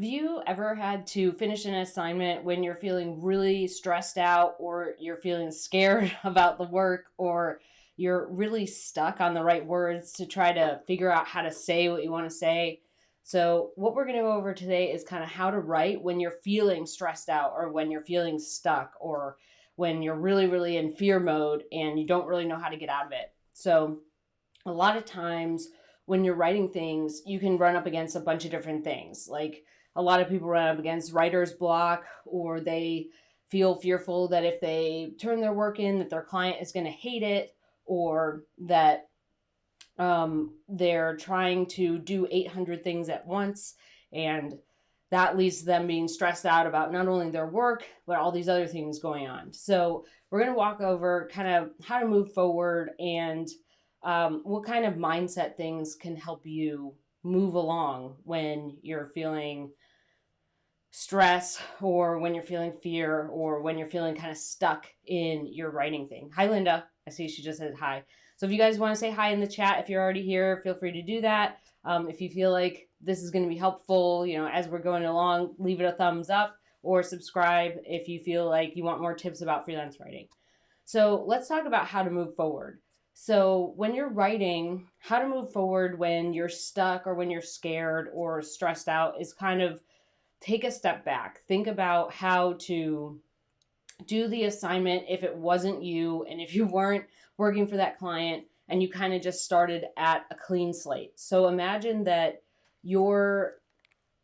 Have you ever had to finish an assignment when you're feeling really stressed out or you're feeling scared about the work or you're really stuck on the right words to try to figure out how to say what you want to say? So, what we're going to go over today is kind of how to write when you're feeling stressed out or when you're feeling stuck or when you're really, really in fear mode and you don't really know how to get out of it. So, a lot of times when you're writing things, you can run up against a bunch of different things. Like a lot of people run up against writer's block, or they feel fearful that if they turn their work in, that their client is going to hate it, or that they're trying to do 800 things at once, and that leads to them being stressed out about not only their work, but all these other things going on. So we're going to walk over kind of how to move forward and what kind of mindset things can help you move along when you're feeling stress or when you're feeling fear or when you're feeling kind of stuck in your writing thing. Hi, Linda. I see she just said hi. So if you guys want to say hi in the chat, if you're already here, feel free to do that. If you feel like this is going to be helpful, as we're going along, leave it a thumbs up or subscribe if you feel like you want more tips about freelance writing. So let's talk about how to move forward. So when you're writing, how to move forward when you're stuck or when you're scared or stressed out is kind of take a step back. Think about how to do the assignment if it wasn't you and if you weren't working for that client and you kind of just started at a clean slate. So imagine that you're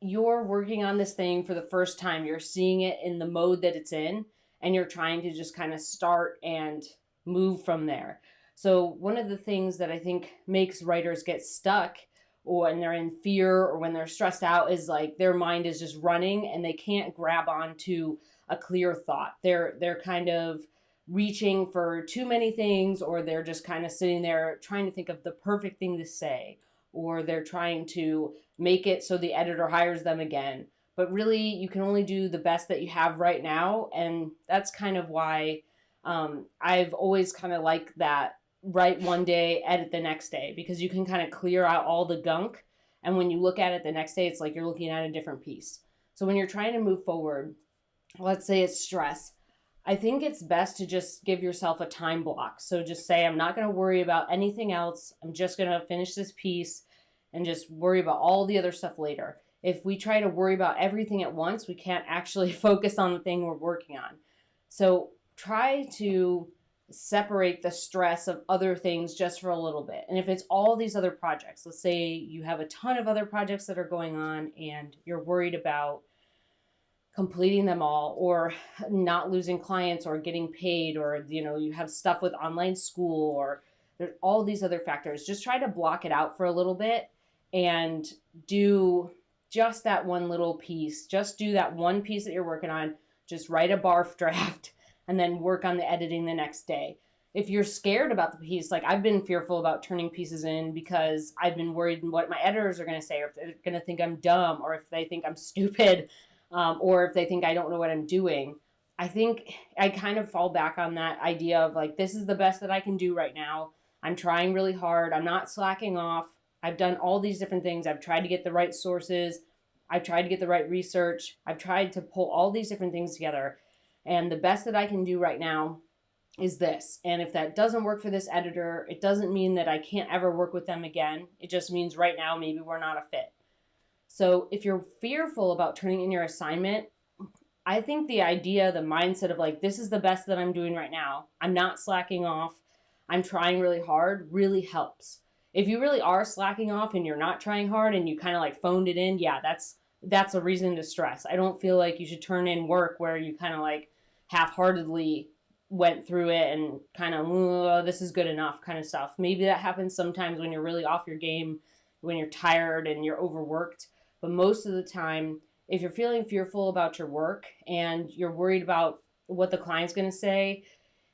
working on this thing for the first time. You're seeing it in the mode that it's in and you're trying to just kind of start and move from there. So one of the things that I think makes writers get stuck or when they're in fear or when they're stressed out is like their mind is just running and they can't grab onto a clear thought. They're kind of reaching for too many things, or they're just kind of sitting there trying to think of the perfect thing to say, or they're trying to make it so the editor hires them again. But really, you can only do the best that you have right now. And that's kind of why I've always kind of liked that write one day, edit the next day, because you can kind of clear out all the gunk. And when you look at it the next day, it's like you're looking at a different piece. So when you're trying to move forward, let's say it's stress, I think it's best to just give yourself a time block. So just say, I'm not going to worry about anything else. I'm just going to finish this piece and just worry about all the other stuff later. If we try to worry about everything at once, we can't actually focus on the thing we're working on. So try to separate the stress of other things just for a little bit. And if it's all these other projects, let's say you have a ton of other projects that are going on and you're worried about completing them all or not losing clients or getting paid, or you have stuff with online school, or there's all these other factors, just try to block it out for a little bit and do just that one little piece. Just do that one piece that you're working on. Just write a barf draft and then work on the editing the next day. If you're scared about the piece, like I've been fearful about turning pieces in because I've been worried what my editors are going to say, or if they're going to think I'm dumb, or if they think I'm stupid, or if they think I don't know what I'm doing. I think I kind of fall back on that idea of like, this is the best that I can do right now. I'm trying really hard. I'm not slacking off. I've done all these different things. I've tried to get the right sources. I've tried to get the right research. I've tried to pull all these different things together. And the best that I can do right now is this. And if that doesn't work for this editor, it doesn't mean that I can't ever work with them again. It just means right now maybe we're not a fit. So if you're fearful about turning in your assignment, I think the idea, the mindset of like, this is the best that I'm doing right now. I'm not slacking off. I'm trying really hard, really helps. If you really are slacking off and you're not trying hard and you kind of like phoned it in, yeah, that's a reason to stress. I don't feel like you should turn in work where you kind of like half-heartedly went through it and kind of, oh, this is good enough kind of stuff. Maybe that happens sometimes when you're really off your game, when you're tired and you're overworked. But most of the time, if you're feeling fearful about your work and you're worried about what the client's going to say,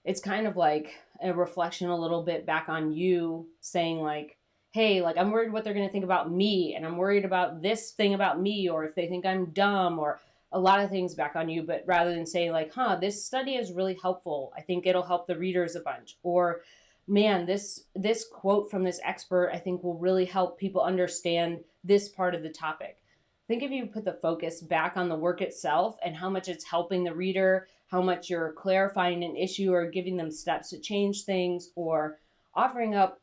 it's kind of like a reflection a little bit back on you saying like, hey, like I'm worried what they're going to think about me, and I'm worried about this thing about me, or if they think I'm dumb, or a lot of things back on you. But rather than saying like, this study is really helpful, I think it'll help the readers a bunch, or man, this quote from this expert I think will really help people understand this part of the topic. think if you put the focus back on the work itself and how much it's helping the reader, how much you're clarifying an issue or giving them steps to change things or offering up,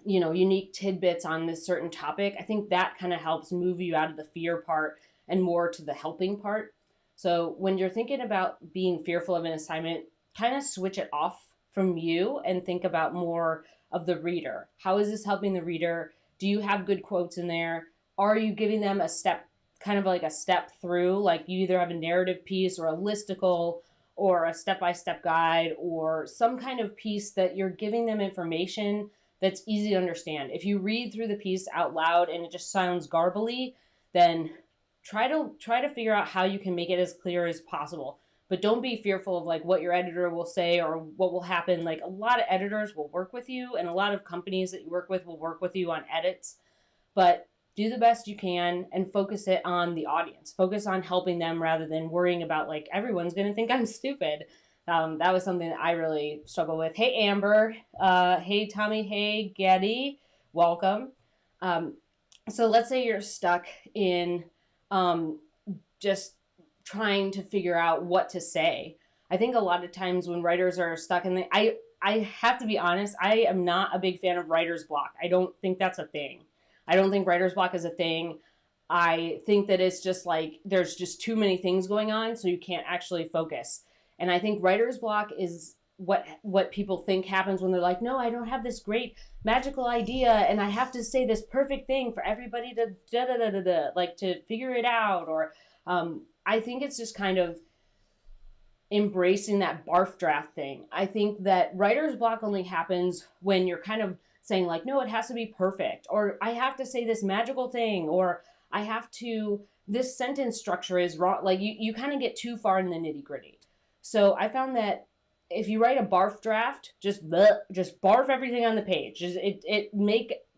unique tidbits on this certain topic, I think that kind of helps move you out of the fear part and more to the helping part. So when you're thinking about being fearful of an assignment, kind of switch it off from you and think about more of the reader. How is this helping the reader? Do you have good quotes in there? Are you giving them a step, kind of like a step through? Like you either have a narrative piece or a listicle or a step-by-step guide or some kind of piece that you're giving them information that's easy to understand. If you read through the piece out loud and it just sounds garbly, then try to figure out how you can make it as clear as possible. But don't be fearful of like what your editor will say or what will happen. Like a lot of editors will work with you and a lot of companies that you work with will work with you on edits. But do the best you can and focus it on the audience. Focus on helping them rather than worrying about like everyone's going to think I'm stupid. That was something that I really struggle with. Hey, Amber. Hey, Tommy. Hey, Getty. Welcome. So let's say you're stuck in just trying to figure out what to say. I think a lot of times when writers are stuck in I have to be honest, I am not a big fan of writer's block. I don't think that's a thing. I don't think writer's block is a thing. I think that it's just like there's just too many things going on, so you can't actually focus. And I think writer's block is what people think happens when they're like, no, I don't have this great magical idea and I have to say this perfect thing for everybody to like to figure it out. Or I think it's just kind of embracing that barf draft thing. I think that writer's block only happens when you're kind of saying like, no, it has to be perfect, or I have to say this magical thing, or this sentence structure is wrong. Like you kind of get too far in the nitty gritty. So I found that if you write a barf draft, just barf everything on the page.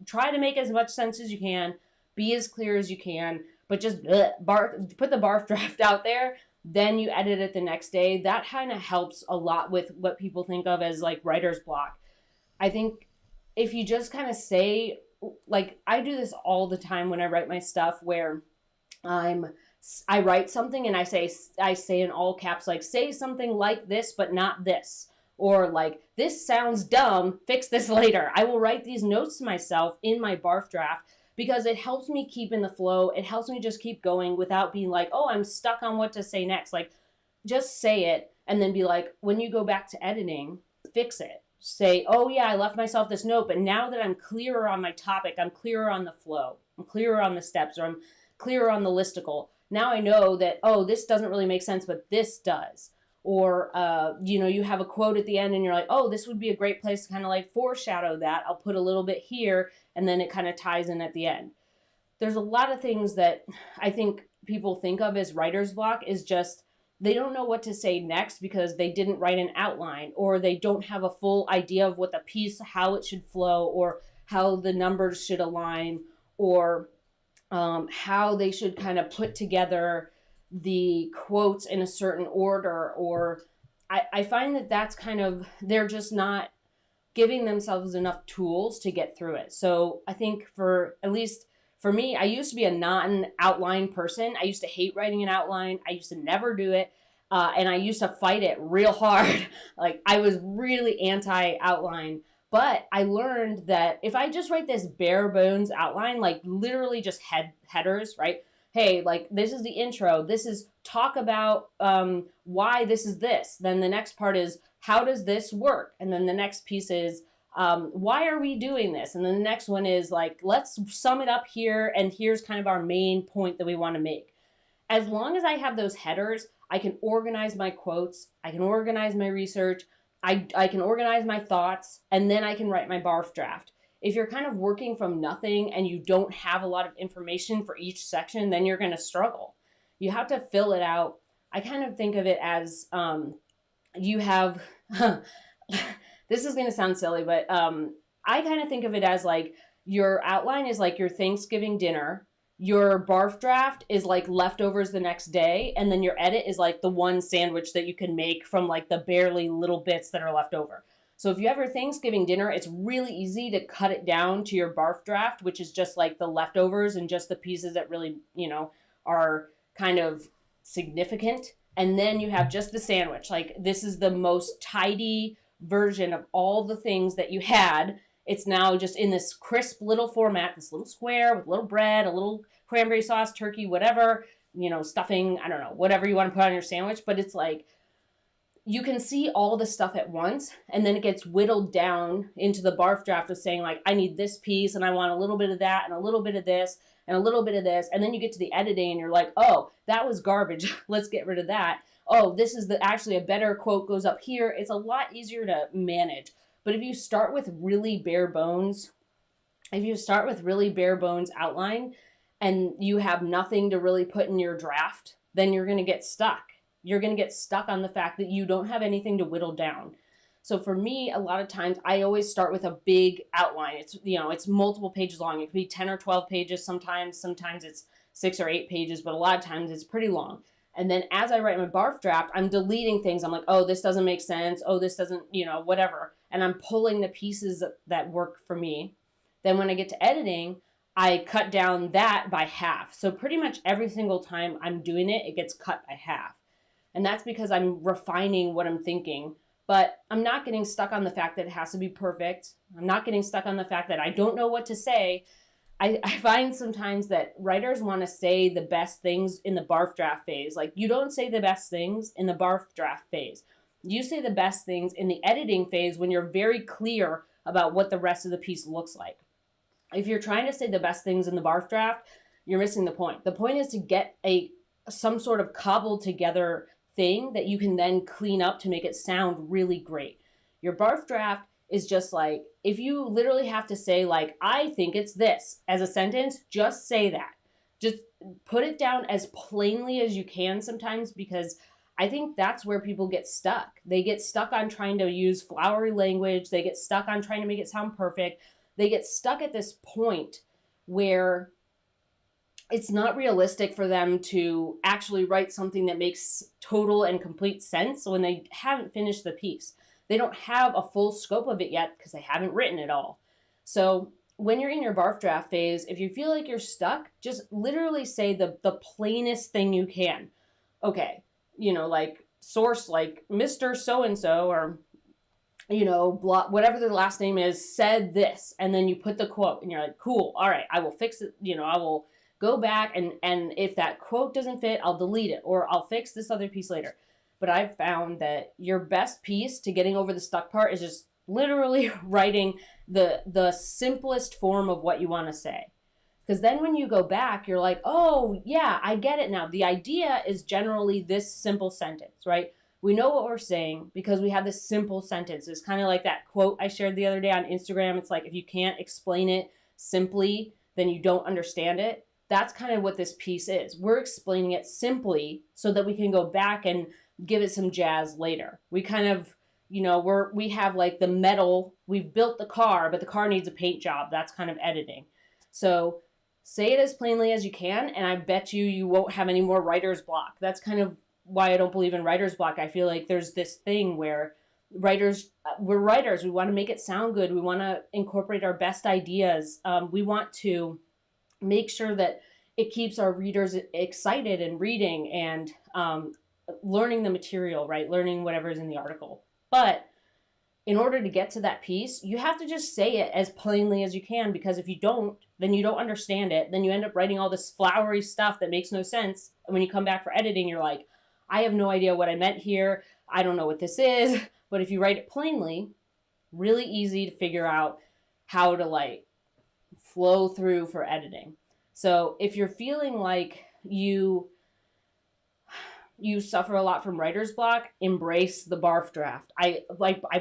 Try to make as much sense as you can, be as clear as you can, but just put the barf draft out there. Then you edit it the next day. That kind of helps a lot with what people think of as like writer's block. I think if you just kind of say, like I do this all the time when I write my stuff, where I write something and I say in all caps, like, say something like this, but not this. Or like, this sounds dumb, fix this later. I will write these notes to myself in my barf draft because it helps me keep in the flow. It helps me just keep going without being like, oh, I'm stuck on what to say next. Like, just say it and then be like, when you go back to editing, fix it. Say, oh yeah, I left myself this note, but now that I'm clearer on my topic, I'm clearer on the flow, I'm clearer on the steps, or I'm clearer on the listicle. Now I know that, oh, this doesn't really make sense, but this does. Or, you have a quote at the end and you're like, oh, this would be a great place to kind of like foreshadow that. I'll put a little bit here and then it kind of ties in at the end. There's a lot of things that I think people think of as writer's block is just, they don't know what to say next because they didn't write an outline, or they don't have a full idea of what the piece, how it should flow, or how the numbers should align, or how they should kind of put together the quotes in a certain order. Or I find that that's kind of, they're just not giving themselves enough tools to get through it. So I think at least for me, I used to be a non-outline person. I used to hate writing an outline. I used to never do it. And I used to fight it real hard. Like I was really anti-outline. But I learned that if I just write this bare bones outline, like literally just headers, right? Hey, like this is the intro. This is talk about why this is this. Then the next part is how does this work? And then the next piece is why are we doing this? And then the next one is like, let's sum it up here. And here's kind of our main point that we want to make. As long as I have those headers, I can organize my quotes. I can organize my research. I can organize my thoughts, and then I can write my barf draft. If you're kind of working from nothing and you don't have a lot of information for each section, then you're going to struggle. You have to fill it out. I kind of think of it as you have, this is going to sound silly, but I kind of think of it as like your outline is like your Thanksgiving dinner. Your barf draft is like leftovers the next day, and then your edit is like the one sandwich that you can make from like the barely little bits that are left over. So if you have your Thanksgiving dinner, it's really easy to cut it down to your barf draft, which is just like the leftovers and just the pieces that really, are kind of significant. And then you have just the sandwich. Like, this is the most tidy version of all the things that you had. It's now just in this crisp little format, this little square with a little bread, a little cranberry sauce, turkey, whatever, stuffing, I don't know, whatever you want to put on your sandwich. But it's like, you can see all the stuff at once, and then it gets whittled down into the barf draft of saying, like, I need this piece, and I want a little bit of that, and a little bit of this, and a little bit of this. And then you get to the editing, and you're like, oh, that was garbage. Let's get rid of that. Oh, this is actually a better quote goes up here. It's a lot easier to manage. But if you start with really bare bones, outline, and you have nothing to really put in your draft, then you're going to get stuck. You're going to get stuck on the fact that you don't have anything to whittle down. So for me, a lot of times I always start with a big outline. It's multiple pages long. It could be 10 or 12 pages sometimes it's 6 or 8 pages, but a lot of times it's pretty long. And then as I write my barf draft, I'm deleting things. I'm like, oh, this doesn't make sense. Oh, this doesn't, whatever. And I'm pulling the pieces that work for me. Then when I get to editing, I cut down that by half. So pretty much every single time I'm doing it, it gets cut by half. And that's because I'm refining what I'm thinking. But I'm not getting stuck on the fact that it has to be perfect. I'm not getting stuck on the fact that I don't know what to say. I find sometimes that writers want to say the best things in the barf draft phase. Like, you don't say the best things in the barf draft phase. You say the best things in the editing phase when you're very clear about what the rest of the piece looks like. If you're trying to say the best things in the barf draft, you're missing the point. The point is to get some sort of cobbled together thing that you can then clean up to make it sound really great. Your barf draft is just like, if you literally have to say, like, I think it's this as a sentence, just say that. Just put it down as plainly as you can sometimes, because I think that's where people get stuck. They get stuck on trying to use flowery language. They get stuck on trying to make it sound perfect. They get stuck at this point where it's not realistic for them to actually write something that makes total and complete sense when they haven't finished the piece. They don't have a full scope of it yet because they haven't written it all. So when you're in your barf draft phase, if you feel like you're stuck, just literally say the plainest thing you can. Okay, like source, like Mr. So-and-so, or, blah, whatever the last name is, said this. And then you put the quote and you're like, cool, all right, I will fix it. I will go back, and if that quote doesn't fit, I'll delete it, or I'll fix this other piece later. But I've found that your best piece to getting over the stuck part is just literally writing the simplest form of what you want to say. Because then when you go back, you're like, oh, yeah, I get it now. The idea is generally this simple sentence, right? We know what we're saying because we have this simple sentence. It's kind of like that quote I shared the other day on Instagram. It's like, if you can't explain it simply, then you don't understand it. That's kind of what this piece is. We're explaining it simply so that we can go back and give it some jazz later. We kind of, we have like the metal, we've built the car, but the car needs a paint job. That's kind of editing. So say it as plainly as you can, and I bet you won't have any more writer's block. That's kind of why I don't believe in writer's block. I feel like there's this thing where we're writers. We want to make it sound good. We want to incorporate our best ideas. We want to make sure that it keeps our readers excited and reading and learning the material, right? Learning whatever's in the article. But in order to get to that piece, you have to just say it as plainly as you can, because if you don't, then you don't understand it. Then you end up writing all this flowery stuff that makes no sense. And when you come back for editing, you're like, I have no idea what I meant here. I don't know what this is. But if you write it plainly, really easy to figure out how to like flow through for editing. So if you're feeling like you suffer a lot from writer's block, embrace the barf draft. I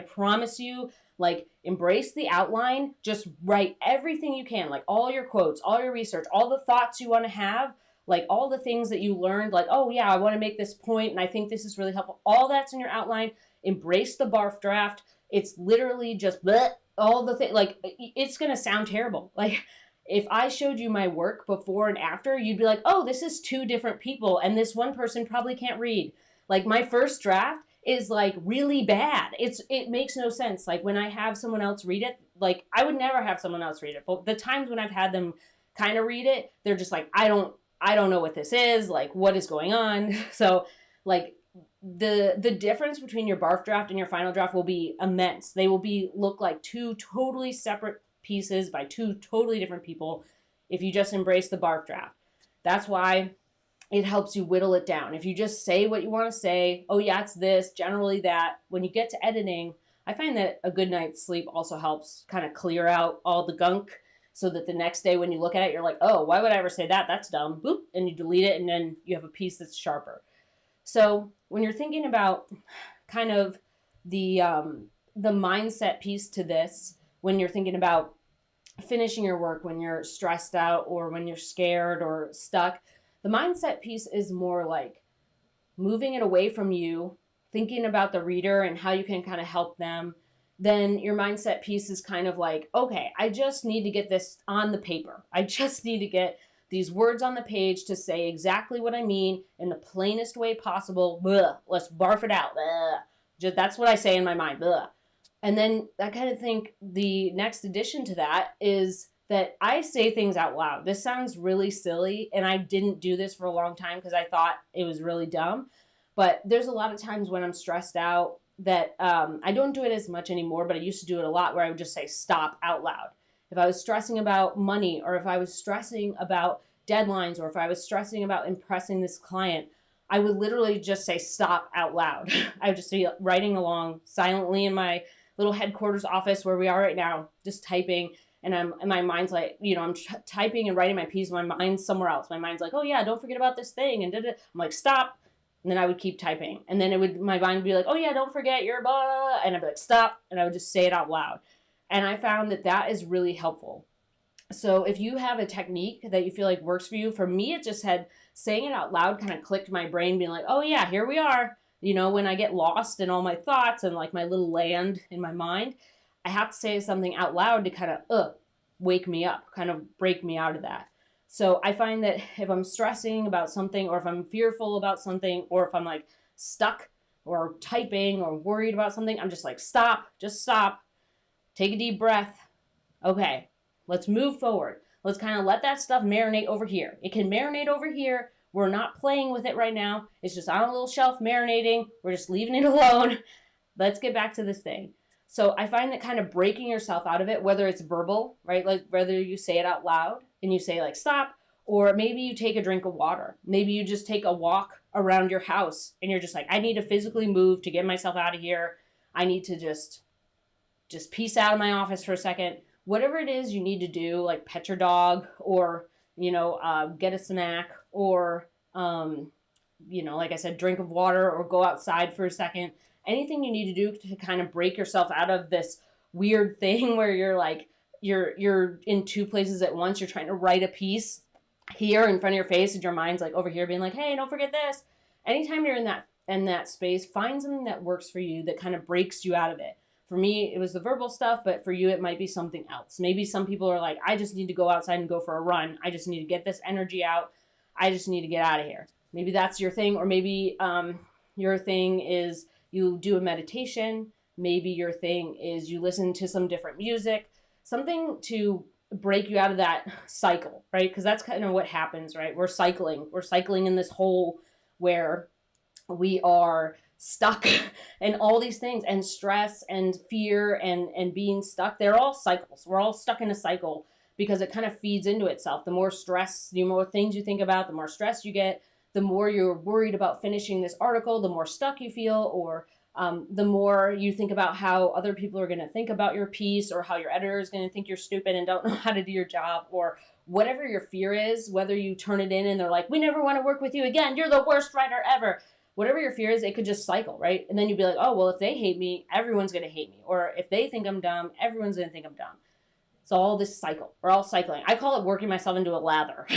promise you, like, embrace the outline. Just write everything you can, like all your quotes, all your research, all the thoughts you want to have, like all the things that you learned, like, oh yeah, I want to make this point and I think this is really helpful. All that's in your outline. Embrace the barf draft. It's literally just bleh, all the things. Like, it's going to sound terrible. Like, if I showed you my work before and after, you'd be like, oh, this is two different people, and this one person probably can't read. Like, my first draft is like really bad. It makes no sense. Like when I have someone else read it, like I would never have someone else read it. But the times when I've had them kind of read it, they're just like, I don't know what this is, like what is going on. So like the difference between your barf draft and your final draft will be immense. They will be look like two totally separate pieces by two totally different people if you just embrace the barf draft. That's why it helps you whittle it down. If you just say what you want to say, oh yeah, it's this, generally that, when you get to editing, I find that a good night's sleep also helps kind of clear out all the gunk so that the next day when you look at it, you're like, oh, why would I ever say that? That's dumb. Boop, and you delete it, and then you have a piece that's sharper. So when you're thinking about kind of the mindset piece to this, when you're thinking about finishing your work, when you're stressed out or when you're scared or stuck, the mindset piece is more like moving it away from you, thinking about the reader and how you can kind of help them. Then your mindset piece is kind of like, okay, I just need to get this on the paper. I just need to get these words on the page to say exactly what I mean in the plainest way possible. Blah, let's barf it out. Just, that's what I say in my mind. Blah. And then I kind of think the next addition to that is that I say things out loud. This sounds really silly, and I didn't do this for a long time because I thought it was really dumb. But there's a lot of times when I'm stressed out that I don't do it as much anymore, but I used to do it a lot where I would just say stop out loud. If I was stressing about money, or if I was stressing about deadlines, or if I was stressing about impressing this client, I would literally just say stop out loud. I would just be writing along silently in my little headquarters office where we are right now, just typing. And my mind's like, I'm typing and writing my piece. My mind's somewhere else. My mind's like, oh yeah, don't forget about this thing. And I'm like, stop. And then I would keep typing. And then my mind would be like, oh yeah, don't forget your blah. And I'd be like, stop. And I would just say it out loud. And I found that is really helpful. So if you have a technique that you feel like works for you, for me, it just had saying it out loud kind of clicked my brain, being like, oh yeah, here we are. When I get lost in all my thoughts and like my little land in my mind, I have to say something out loud to kind of wake me up, kind of break me out of that. So I find that if I'm stressing about something, or if I'm fearful about something, or if I'm like stuck or typing or worried about something, I'm just like, just stop, take a deep breath. Okay, let's move forward. Let's kind of let that stuff marinate over here. It can marinate over here. We're not playing with it right now. It's just on a little shelf marinating. We're just leaving it alone. Let's get back to this thing. So I find that kind of breaking yourself out of it, whether it's verbal, right? Like whether you say it out loud and you say like, stop, or maybe you take a drink of water. Maybe you just take a walk around your house and you're just like, I need to physically move to get myself out of here. I need to just peace out of my office for a second. Whatever it is you need to do, like pet your dog, or, get a snack, or, like I said, drink of water, or go outside for a second. Anything you need to do to kind of break yourself out of this weird thing where you're like, you're in two places at once. You're trying to write a piece here in front of your face, and your mind's like over here being like, hey, don't forget this. Anytime you're in that space, find something that works for you that kind of breaks you out of it. For me, it was the verbal stuff, but for you, it might be something else. Maybe some people are like, I just need to go outside and go for a run. I just need to get this energy out. I just need to get out of here. Maybe that's your thing, or maybe your thing is you do a meditation. Maybe your thing is you listen to some different music, something to break you out of that cycle, right? Because that's kind of what happens, right? We're cycling in this hole where we are stuck and all these things, and stress and fear and being stuck. They're all cycles. We're all stuck in a cycle because it kind of feeds into itself. The more stress, the more things you think about, the more stress you get, the more you're worried about finishing this article, the more stuck you feel, or the more you think about how other people are going to think about your piece, or how your editor is going to think you're stupid and don't know how to do your job, or whatever your fear is, whether you turn it in and they're like, we never want to work with you again, you're the worst writer ever. Whatever your fear is, it could just cycle, right? And then you'd be like, oh, well, if they hate me, everyone's going to hate me. Or if they think I'm dumb, everyone's going to think I'm dumb. It's all this cycle. We're all cycling. I call it working myself into a lather.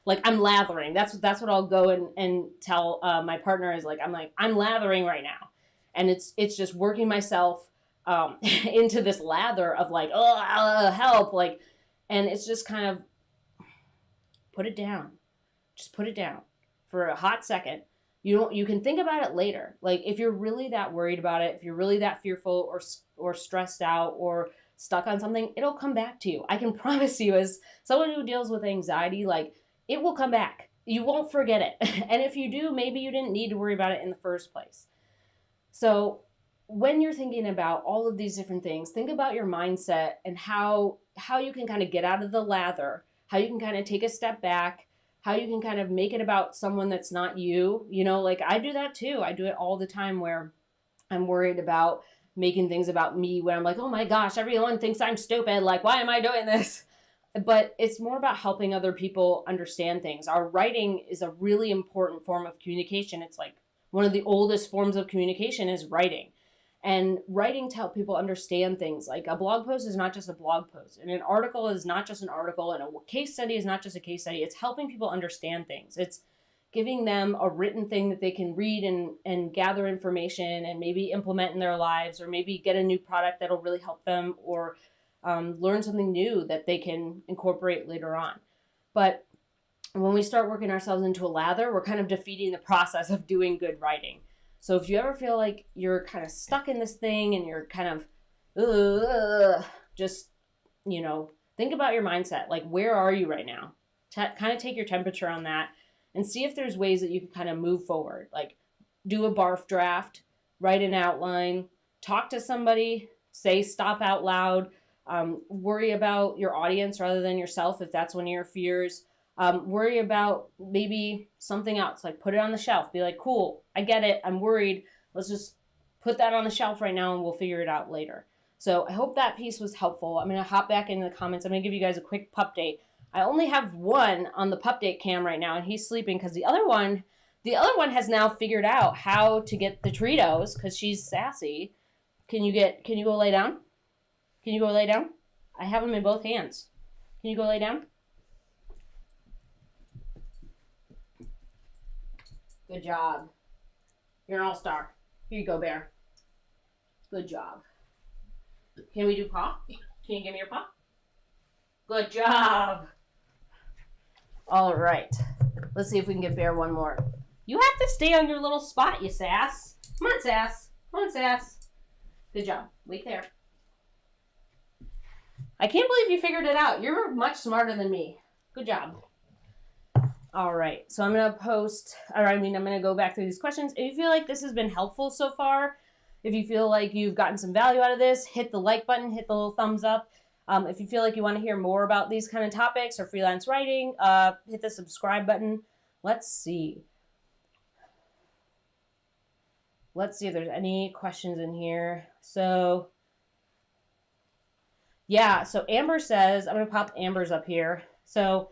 Like I'm lathering. That's what I'll go and tell my partner is like, I'm lathering right now. And it's just working myself into this lather of like, oh, help. Like, and it's just kind of put it down. Just put it down for a hot second. You can think about it later. Like if you're really that worried about it, if you're really that fearful or stressed out or stuck on something, it'll come back to you. I can promise you, as someone who deals with anxiety, like it will come back. You won't forget it. And if you do, maybe you didn't need to worry about it in the first place. So when you're thinking about all of these different things, think about your mindset and how you can kind of get out of the lather, how you can kind of take a step back, how you can kind of make it about someone that's not you. You know, like I do that too. I do it all the time where I'm worried about making things about me when I'm like, oh my gosh, everyone thinks I'm stupid. Like, why am I doing this? But it's more about helping other people understand things. Our writing is a really important form of communication. It's like one of the oldest forms of communication is writing. And writing to help people understand things. Like a blog post is not just a blog post, and an article is not just an article, and a case study is not just a case study. It's helping people understand things. It's giving them a written thing that they can read and gather information and maybe implement in their lives, or maybe get a new product that'll really help them, or learn something new that they can incorporate later on. But when we start working ourselves into a lather, we're kind of defeating the process of doing good writing. So if you ever feel like you're kind of stuck in this thing and you're kind of, just, you know, think about your mindset. Like, where are you right now? Kind of take your temperature on that and see if there's ways that you can kind of move forward. Like, do a barf draft, write an outline, talk to somebody, say stop out loud, worry about your audience rather than yourself if that's one of your fears. Worry about maybe something else, like put it on the shelf. Be like, cool, I get it. I'm worried. Let's just put that on the shelf right now and we'll figure it out later. So I hope that piece was helpful. I'm going to hop back into the comments. I'm going to give you guys a quick pup date. I only have one on the pup date cam right now, and he's sleeping because the other one has now figured out how to get the Treatos because she's sassy. Can you go lay down? Can you go lay down? I have them in both hands. Can you go lay down? Good job. You're an all-star. Here you go, Bear. Good job. Can we do paw? Can you give me your paw? Good job. All right. Let's see if we can get Bear one more. You have to stay on your little spot, you sass. Come on, sass. Come on, sass. Good job. Wait there. I can't believe you figured it out. You're much smarter than me. Good job. All right, so I'm going to go back through these questions. If you feel like this has been helpful so far, if you feel like you've gotten some value out of this, hit the like button, hit the little thumbs up. If you feel like you want to hear more about these kind of topics or freelance writing, hit the subscribe button. Let's see if there's any questions in here. So, yeah, so Amber says, I'm going to pop Amber's up here. So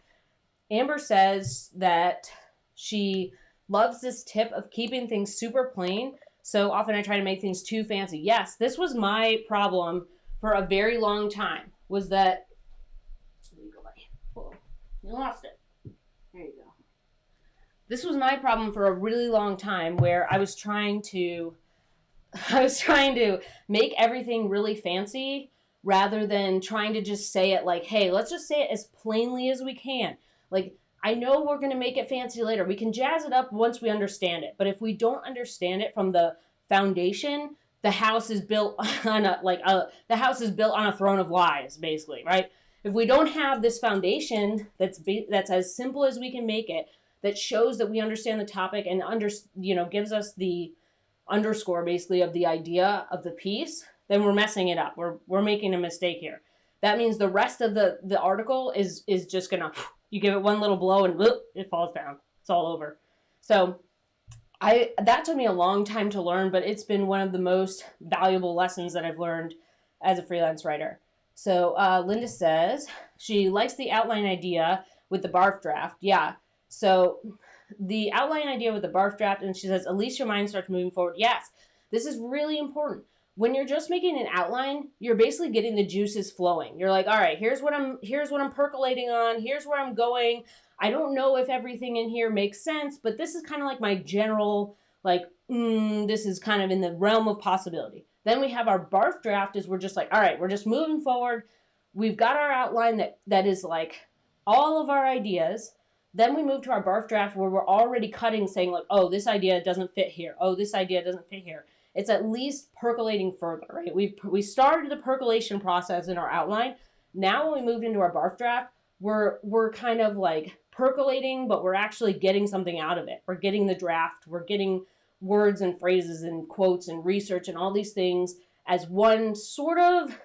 Amber says that she loves this tip of keeping things super plain. So often I try to make things too fancy. Yes, this was my problem for a very long time, was that, there you go, buddy. Whoa, you lost it. There you go. This was my problem for a really long time where I was trying to make everything really fancy rather than trying to just say it like, hey, let's just say it as plainly as we can. Like, I know we're going to make it fancy later. We can jazz it up once we understand it. But if we don't understand it from the foundation, the house is built on a throne of lies, basically, right? If we don't have this foundation that's as simple as we can make it, that shows that we understand the topic and gives us the underscore basically of the idea of the piece, then we're messing it up. We're making a mistake here. That means the rest of the article is just gonna, you give it one little blow and it falls down. It's all over. So that took me a long time to learn, but it's been one of the most valuable lessons that I've learned as a freelance writer. So Linda says she likes the outline idea with the barf draft. Yeah. So the outline idea with the barf draft, and she says, at least your mind starts moving forward. Yes, this is really important. When you're just making an outline, you're basically getting the juices flowing. You're like, all right, here's what I'm percolating on. Here's where I'm going. I don't know if everything in here makes sense, but this is kind of like my general, this is kind of in the realm of possibility. Then we have our barf draft is we're just like, all right, we're just moving forward. We've got our outline that is like all of our ideas. Then we move to our barf draft where we're already cutting, saying like, oh, this idea doesn't fit here. Oh, this idea doesn't fit here. It's at least percolating further, right? We started the percolation process in our outline. Now when we moved into our barf draft, we're kind of like percolating, but we're actually getting something out of it. We're getting the draft. We're getting words and phrases and quotes and research and all these things as one sort of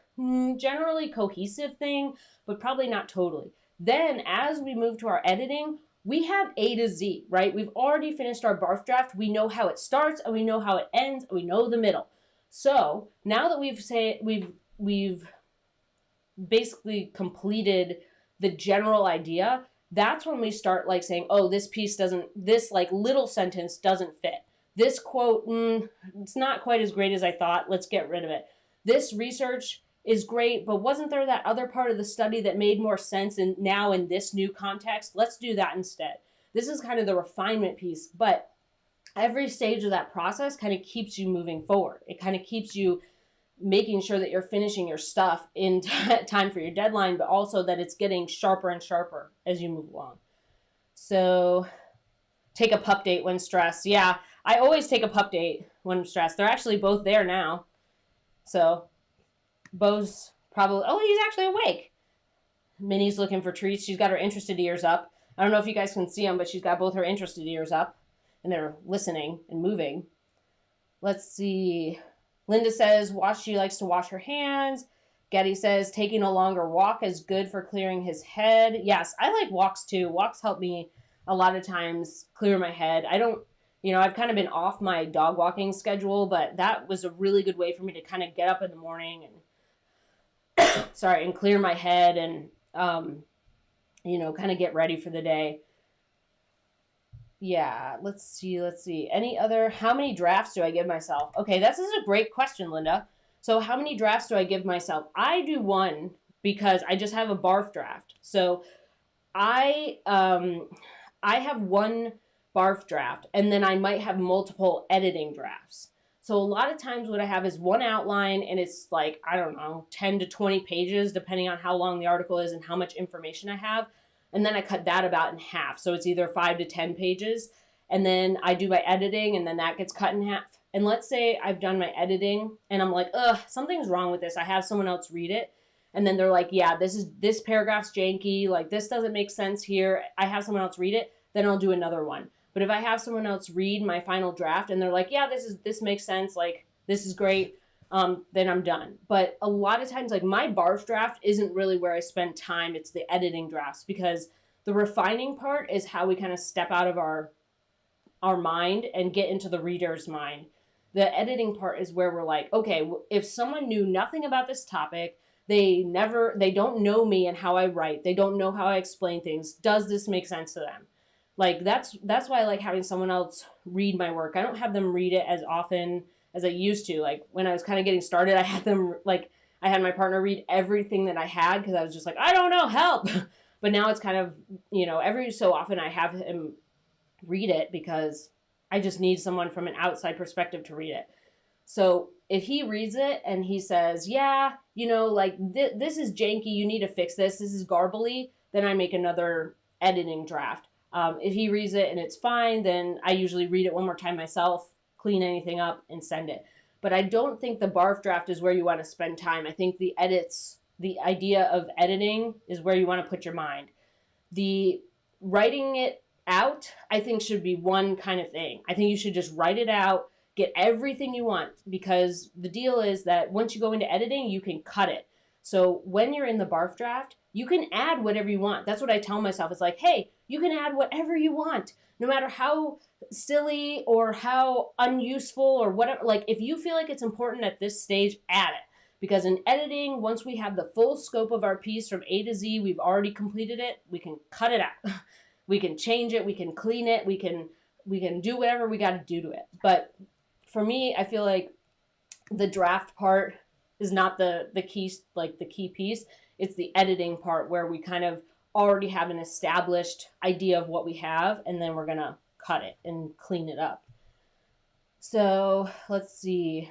generally cohesive thing, but probably not totally. Then as we move to our editing, we have A to Z, right? We've already finished our barf draft. We know how it starts and we know how it ends and we know the middle. So now that we've basically completed the general idea, that's when we start like saying, oh, this like little sentence doesn't fit. This quote, it's not quite as great as I thought. Let's get rid of it. This research is great, but wasn't there that other part of the study that made more sense and now in this new context? Let's do that instead. This is kind of the refinement piece, but every stage of that process kind of keeps you moving forward. It kind of keeps you making sure that you're finishing your stuff in time for your deadline, but also that it's getting sharper and sharper as you move along. So take a pup date when stressed. Yeah, I always take a pup date when I'm stressed. They're actually both there now. So Bo's probably, oh, he's actually awake. Minnie's looking for treats. She's got her interested ears up. I don't know if you guys can see them, but she's got both her interested ears up and they're listening and moving. Let's see. Linda says she likes to wash her hands. Getty says taking a longer walk is good for clearing his head. Yes, I like walks too. Walks help me a lot of times clear my head. I've kind of been off my dog walking schedule, but that was a really good way for me to kind of get up in the morning and and clear my head and kind of get ready for the day. Yeah, let's see. How many drafts do I give myself? Okay, this is a great question, Linda. So how many drafts do I give myself? I do one because I just have a barf draft. So I have one barf draft and then I might have multiple editing drafts. So a lot of times what I have is one outline and it's like, I don't know, 10 to 20 pages, depending on how long the article is and how much information I have. And then I cut that about in half. So it's either 5 to 10 pages. And then I do my editing and then that gets cut in half. And let's say I've done my editing and I'm like, something's wrong with this. I have someone else read it. And then they're like, yeah, this paragraph's janky. Like this doesn't make sense here. I have someone else read it. Then I'll do another one. But if I have someone else read my final draft and they're like, yeah, this makes sense. Like this is great. Then I'm done. But a lot of times, like my barf draft isn't really where I spend time. It's the editing drafts because the refining part is how we kind of step out of our mind and get into the reader's mind. The editing part is where we're like, okay, if someone knew nothing about this topic, they don't know me and how I write. They don't know how I explain things. Does this make sense to them? Like that's why I like having someone else read my work. I don't have them read it as often as I used to. Like when I was kind of getting started, I had my partner read everything that I had because I was just like, I don't know, help. But now it's kind of, every so often I have him read it because I just need someone from an outside perspective to read it. So if he reads it and he says, yeah, this is janky, you need to fix this, this is garbly, then I make another editing draft. If he reads it and it's fine, then I usually read it one more time myself, clean anything up, and send it. But I don't think the barf draft is where you want to spend time. I think the idea of editing is where you want to put your mind. The writing it out, I think, should be one kind of thing. I think you should just write it out, get everything you want, because the deal is that once you go into editing, you can cut it. So when you're in the barf draft, you can add whatever you want. That's what I tell myself. It's like, hey, you can add whatever you want, no matter how silly or how unuseful or whatever. Like if you feel like it's important at this stage, add it. Because in editing, once we have the full scope of our piece from A to Z, we've already completed it, we can cut it out. We can change it, we can clean it, we can do whatever we got to do to it. But for me, I feel like the draft part is not the key piece. It's the editing part where we kind of already have an established idea of what we have, and then we're going to cut it and clean it up. So let's see.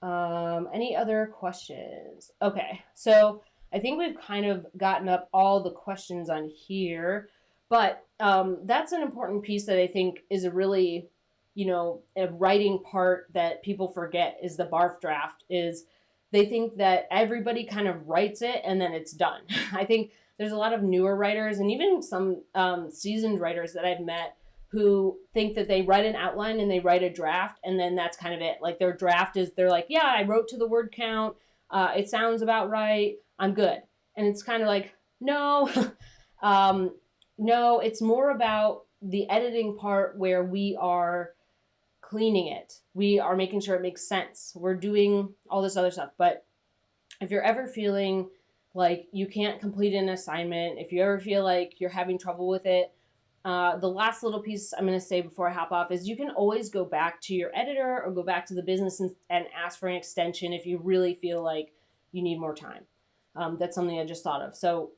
Any other questions? Okay, so I think we've kind of gotten up all the questions on here, but that's an important piece that I think is a really, a writing part that people forget is the barf draft. Is they think that everybody kind of writes it and then it's done. I think there's a lot of newer writers and even some seasoned writers that I've met who think that they write an outline and they write a draft and then that's kind of it. Like their draft is, they're like, yeah, I wrote to the word count. It sounds about right. I'm good. And it's kind of like, no, no, it's more about the editing part where we are cleaning it. We are making sure it makes sense. We're doing all this other stuff. But if you're ever feeling like you can't complete an assignment, if you ever feel like you're having trouble with it, the last little piece I'm going to say before I hop off is you can always go back to your editor or go back to the business and ask for an extension if you really feel like you need more time. That's something I just thought of. So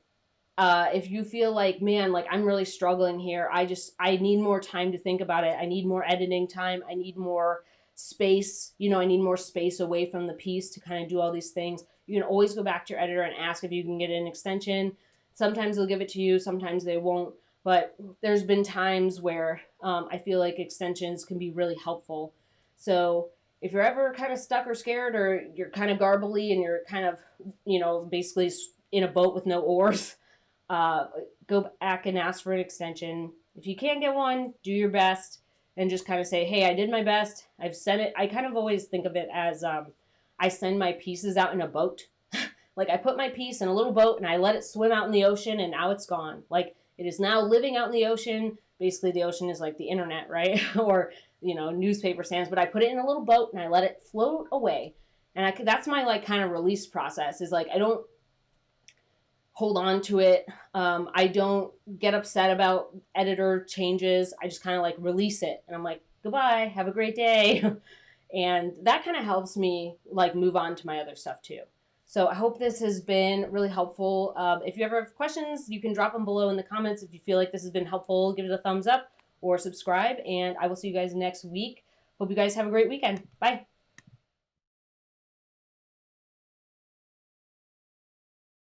if you feel like, man, like I'm really struggling here, I need more time to think about it. I need more editing time. I need more space. I need more space away from the piece to kind of do all these things. You can always go back to your editor and ask if you can get an extension. Sometimes they'll give it to you. Sometimes they won't. But there's been times where I feel like extensions can be really helpful. So if you're ever kind of stuck or scared or you're kind of garbly and you're kind of, basically in a boat with no oars, go back and ask for an extension. If you can't get one, do your best and just kind of say, hey, I did my best. I've sent it. I kind of always think of it as I send my pieces out in a boat. Like I put my piece in a little boat and I let it swim out in the ocean and now it's gone. Like it is now living out in the ocean. Basically, the ocean is like the internet, right? Or, newspaper stands. But I put it in a little boat and I let it float away. And that's my like kind of release process is like I don't hold on to it. I don't get upset about editor changes. I just kind of like release it. And I'm like, goodbye, have a great day. And that kind of helps me like move on to my other stuff too. So I hope this has been really helpful. If you ever have questions, you can drop them below in the comments. If you feel like this has been helpful, give it a thumbs up or subscribe. And I will see you guys next week. Hope you guys have a great weekend. Bye.